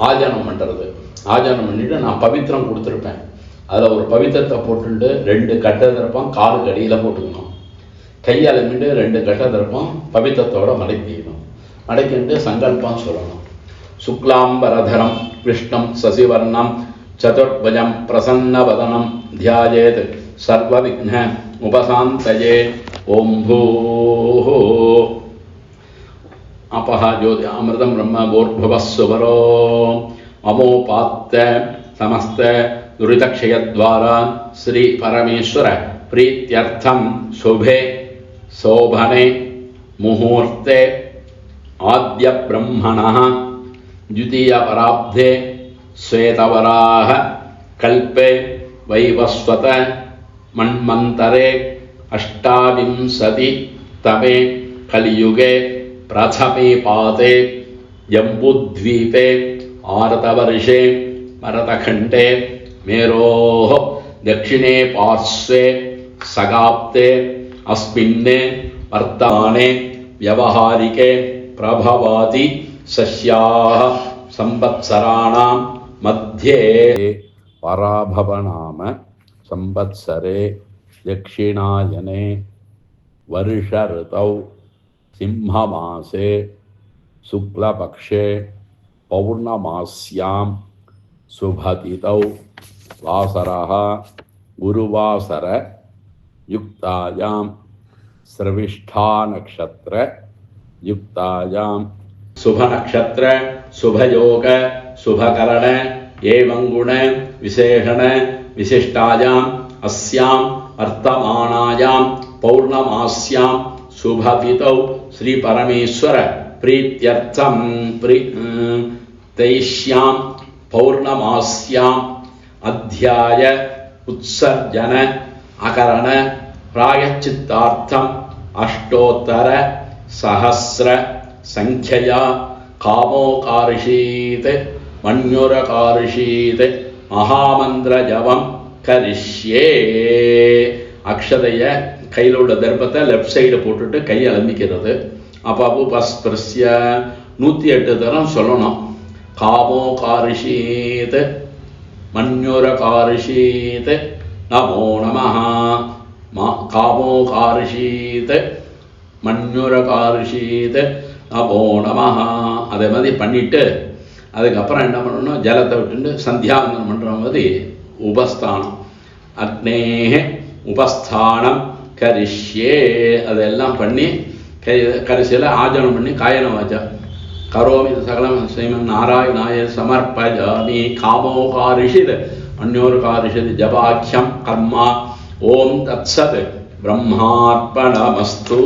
ஆஜனம் பண்ணுறது. ஆஜனம் பண்ணிவிட்டு நான் பவித்திரம் கொடுத்துருப்பேன். அதில் ஒரு பவித்திரத்தை போட்டுட்டு 2 கட்டை திறப்பம் காலுக்கு அடியில் போட்டுக்கணும். கையால் மீண்டு 2 கட்டை திறப்பம் பவித்திரத்தோடு மடக்கிக்கணும். மடக்கிட்டு சங்கல்பம் சொல்லணும். சுக்லாம்பரதரம் விஷ்ணம் சசிவர்ணம் சதுர்புஜம் பிரசன்னவதனம் தியாயேத் சர்வவிக்ன உபசாந்தயே. ஓம் பூः अपः ज्योति अमृतं ब्रह्म भूर्भुवः सुवरो ममोपात्त समस्त दुरितक्षयद्वारा श्री परमेश्वर प्रीत्यर्थं शुभे शोभने मुहूर्ते आद्य ब्रह्मणः द्वितीयवराब्धे श्वेतवराह कल्पे वैवस्वत मन्वन्तरे अष्टाविंशतितमे कलियुगे प्रथमे पाते जम्बूद्वीपे आरतवर्षे भरतखण्डे मेरोः दक्षिणे पार्श्वे सगाप्ते अस्मिन् वर्तमाने व्यवहारिके प्रभवाति सस्याः संवत्सराणां मध्ये पराभवनाम संवत्सरे दक्षिणायने वर्ष ऋतौ सिंहमासे शुक्लपक्षे पौर्णमास्यां शुभतिथौ वासरः गुरुवासर युक्तायां श्रविष्ठा नक्षत्र युक्तायां शुभ नक्षत्र शुभयोग शुभकरण एवं गुण विशेषण विशिष्टायां अस्यां वर्तमानायां पौर्णमास्यां शुभतिथौ श्री परमेश्वर प्रीत्यर्थं तैष्यां पौर्णमास्यां अध्याय उत्सर्जन अकरण प्रायश्चित्तार्थं अष्टोत्तर सहस्र संख्यया कामोकार्षीत् मन्युरकार्षीत् महामंत्र जपं करिष्ये. अक्षतय கையில் உள்ள தர்ப்பத்தை லெஃப்ட் சைடு போட்டுட்டு கையை அலம்பிக்கிறது. அப்போ உபஸ்பிருஷ்ய 108 தரம் சொல்லணும். காமோ காரிஷீத் மன்யுர காரிஷீத் நமோ நமஹ. காமோ காரிஷீத் மன்யுர காரிஷீத் நமோ நமஹ. அதே மாதிரி பண்ணிட்டு அதுக்கப்புறம் என்ன பண்ணணும், ஜலத்தை விட்டுட்டு சந்தியாவந்தனம் பண்ணுற மாதிரி உபஸ்தானம் அக்னேஹ உபஸ்தானம் கரிஷ்யே அதெல்லாம் பண்ணி கடைசியில் ஆஜனம் பண்ணி காயன வாச்சா கரோமி சகலம் ஸ்ரீமன் நாராயணாய சமர்ப்பயாமி. காமோகாரிஷித் அந்யோர்காரிஷித் ஜபாக்கியம் கர்மா. ஓம் தத்சத் பிரம்மார்ப்பணமஸ்து.